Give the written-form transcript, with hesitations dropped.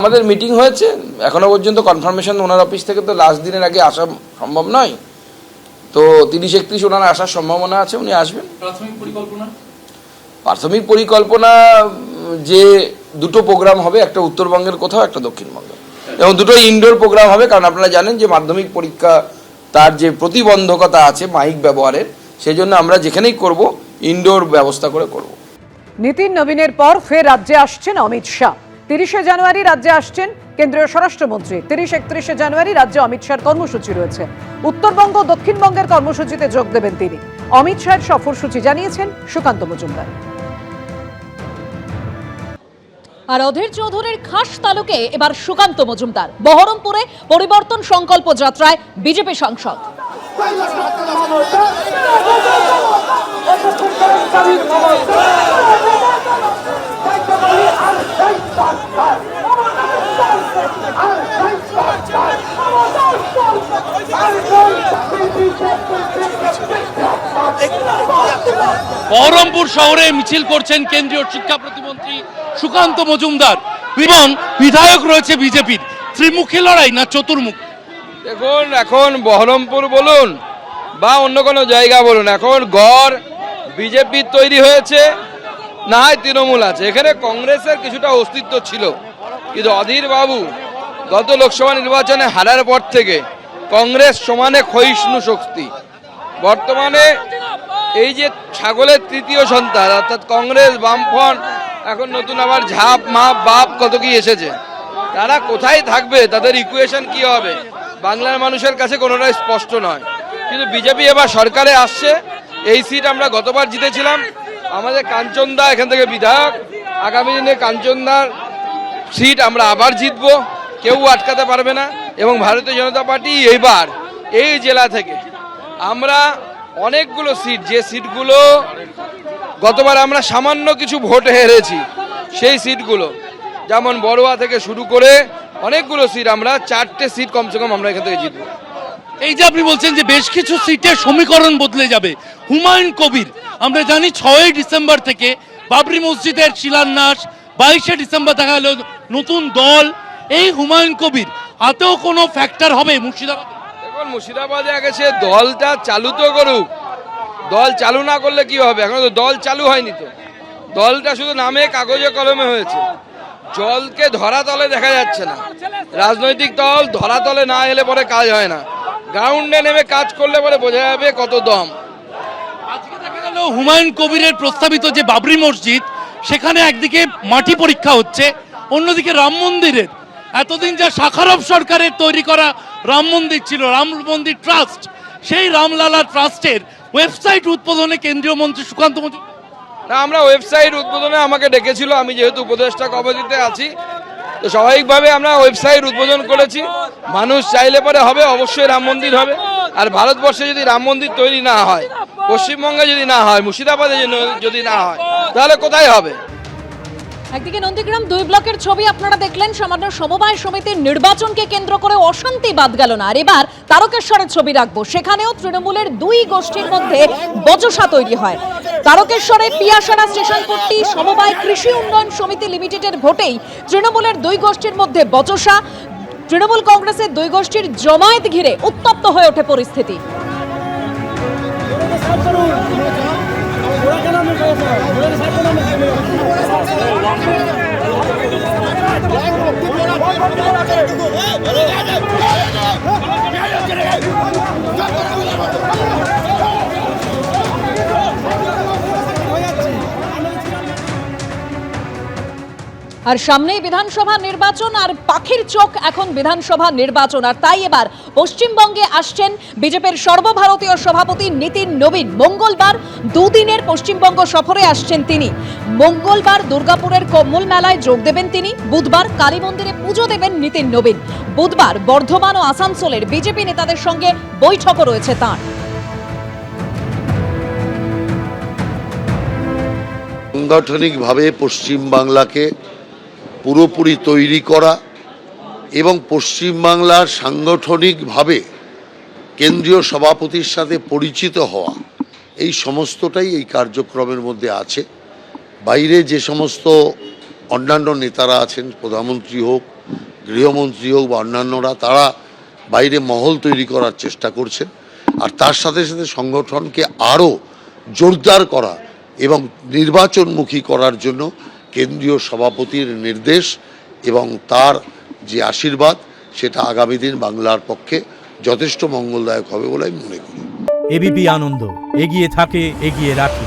আমাদের মিটিং হয়েছে, এখনো পর্যন্ত কনফার্মেশন ওনার অফিস থেকে তো লাস্ট দিনের আগে আসা সম্ভব নয়, তো 30-31 ওনার আসার সম্ভাবনা আছে, উনি আসবেন। প্রাথমিক পরিকল্পনা যে দুটো প্রোগ্রাম হবে, একটা উত্তরবঙ্গের কোথাও, একটা দক্ষিণবঙ্গে, এবং দুটো ইনডোর প্রোগ্রাম হবে। কারণ আপনারা জানেন যে মাধ্যমিক পরীক্ষা তার যে প্রতিবন্ধকতা আছে মাইক ব্যবহারের, সেই জন্য আমরা যেখানেই করব ইনডোর ব্যবস্থা করে করব। নীতিন নবীনের পর ফের রাজ্যে আসছেন অমিত শাহ। 30শে জানুয়ারি রাজ্যে আসছেন কেন্দ্রীয় স্বরাষ্ট্রমন্ত্রী। 30-31শে জানুয়ারি রাজ্যে অমিত শাহর কর্মসূচি রয়েছে। উত্তরবঙ্গ দক্ষিণবঙ্গের কর্মসূচিতে যোগ দেবেন তিনি। অমিত শাহের সফরসূচি জানিয়েছেন সুকান্ত মজুমদার। আর অধীর চৌধুরীর খাস তালুকে এবার সুকান্ত মজুমদার। বহরমপুরে পরিবর্তন সংকল্প যাত্রায় বিজেপি সাংসদ। বহরমপুর শহরে মিছিল করছেন কেন্দ্রীয় শিক্ষা প্রতিমন্ত্রী সুকান্ত মজুমদার এবং বিধায়ক রয়েছে বিজেপির। ত্রিমুখী লড়াই না চতুর্মুখ? দেখুন, এখন বহরমপুর বলুন বা অন্য কোনো জায়গা বলুন, এখন গড় বিজেপির তৈরি হয়েছে, না হয় তৃণমূল আছে। এখানে কংগ্রেসের কিছুটা অস্তিত্ব ছিল, কিন্তু অধীর বাবু গত লোকসভা নির্বাচনে হারার পর থেকে কংগ্রেস সমানে ক্ষয়িষ্ণু শক্তি। বর্তমানে এই যে ছাগলের তৃতীয় সন্তান অর্থাৎ কংগ্রেস, বামফ্রন্ট, এখন নতুন আবার ঝাপ মাপ বাপ কত কি এসেছে, তারা কোথায় থাকবে, তাদের ইকুয়েশন কি হবে, বাংলার মানুষের কাছে কোনোটাই স্পষ্ট নয়। কিন্তু বিজেপি এবার সরকারে আসছে। এই সিট আমরা গতবার জিতেছিলাম, আমাদের কাঞ্চনদা এখান থেকে বিধায়ক, আগামী দিনে কাঞ্চনদার সিট আমরা আবার জিতবো, কেউ আটকাতে পারবে না। এবং ভারতীয় জনতা পার্টি এইবার এই জেলা থেকে আমরা অনেকগুলো সিট, যে সিটগুলো গতবার আমরা সামান্য কিছু ভোটে হেরেছি, সেই সিটগুলো যেমন বড়ুয়া থেকে শুরু করে অনেকগুলো সিট, আমরা 4টে সিট কমসে কম আমরা এখান থেকে জিতবো। এই যে আপনি বলছেন যে বেশ কিছু সিটের সমীকরণ বদলে যাবে, হুমায়ুন কবির আমরা জানি 6ই ডিসেম্বর থেকে বাবরি মসজিদের শিলান্যাস, 22শে ডিসেম্বর দেখা গেল নতুন দল। এই হুমায়ুন কবির হাতেও কোনো ফ্যাক্টর হবে মুর্শিদাবাদে? দেখুন, মুর্শিদাবাদে আগে সে দলটা চালু তো করুক, দল চালু না করলে কি হবে? এখন তো দল চালু হয়নি, তো দলটা শুধু নামে কাগজে কলমে হয়েছে, জলকে ধরাতলে দেখা যাচ্ছে না। রাজনৈতিক দল ধরাতলে না এলে পরে কাজ হয় না, গ্রাউন্ডে নেমে কাজ করলে পরে বোঝা যাবে কত দম। আজকে দেখা গেল হুমায়ুন কবিরের প্রস্তাবিত যে বাবরি মসজিদ, সেখানে একদিকে মাটি পরীক্ষা হচ্ছে, অন্যদিকে রাম মন্দিরের এতদিন যা শাখারব সরকারের তৈরি করা রাম মন্দির ছিল, রাম মন্দির ট্রাস্ট, সেই রামলালা ট্রাস্টের ওয়েবসাইট উদ্বোধনে কেন্দ্রীয় মন্ত্রী সুকান্ত মজুমদার। না, আমরা ওয়েবসাইট উদ্বোধনে আমাকে ডেকেছিল, আমি যেহেতু উপদেষ্টা কমিটিতে আছি, তো স্বাভাবিকভাবে আমরা ওয়েবসাইট উদ্বোধন করেছি। মানুষ চাইলে পরে হবে, অবশ্যই রাম মন্দির হবে। আর ভারতবর্ষে যদি রাম মন্দির তৈরি না হয়, পশ্চিমবঙ্গে যদি না হয়, মুর্শিদাবাদে যদি না হয়, তাহলে কোথায় হবে? একদিকে নন্দীগ্রাম 2 ব্লকের ছবি আপনারা দেখলেন। সামান্য সমবায় সমিতির নির্বাচনকে কেন্দ্র করে অশান্তি বাদ গেল না। আর এবার তারকেশ্বরের ছবি রাখবো, সেখানেও তৃণমূলের 2 গোষ্ঠীর মধ্যে বচসা তৈরি হয়। তারকেশ্বরে পিয়াসারা স্টেশনপট্টি সমবায় কৃষি উন্নয়ন সমিতি লিমিটেডের ভোটেই তৃণমূলের 2 গোষ্ঠীর মধ্যে বচসা। তৃণমূল কংগ্রেসের 2 গোষ্ঠীর জমায়েত ঘিরে উত্তপ্ত হয়ে ওঠে পরিস্থিতি। আর সামনেই বিধানসভা নির্বাচন, আর পাখির চোখ এখন বিধানসভা নির্বাচন। আর তাই এবার পশ্চিমবঙ্গে আসছেন বিজেপির সর্বভারতীয় সভাপতি নীতিন নবীন। মঙ্গলবার 2 দিনের পশ্চিমবঙ্গ সফরে আসছেন তিনি। মঙ্গলবার দুর্গাপুরের কম্মল মেলায় যোগ দেবেন তিনি। বুধবার কালী মন্দিরে পুজো দেবেন নীতিন নবীন। বুধবার বর্ধমান ও আসানসোলের বিজেপি নেতাদের সঙ্গে বৈঠকও রয়েছে তাঁর। সাংগঠনিকভাবে পশ্চিমবাংলাকে পুরোপুরি তৈরি করা এবং পশ্চিমবাংলার সাংগঠনিকভাবে কেন্দ্রীয় সভাপতির সাথে পরিচিত হওয়া, এই সমস্তটাই এই কার্যক্রমের মধ্যে আছে। বাইরে যে সমস্ত অন্যান্য নেতারা আছেন, প্রধানমন্ত্রী হোক গৃহমন্ত্রী হোক বা অন্যান্যরা, তারা বাইরে মহল তৈরি করার চেষ্টা করছেন। আর তার সাথে সাথে সংগঠনকে আরও জোরদার করা এবং নির্বাচনমুখী করার জন্য কেন্দ্রীয় সভাপতির নির্দেশ এবং তার যে আশীর্বাদ, সেটা আগামী দিন বাংলার পক্ষে যথেষ্ট মঙ্গলদায়ক হবে বলে আমি মনে করি। এবিপি আনন্দ, এগিয়ে থাকে, এগিয়ে রাখে।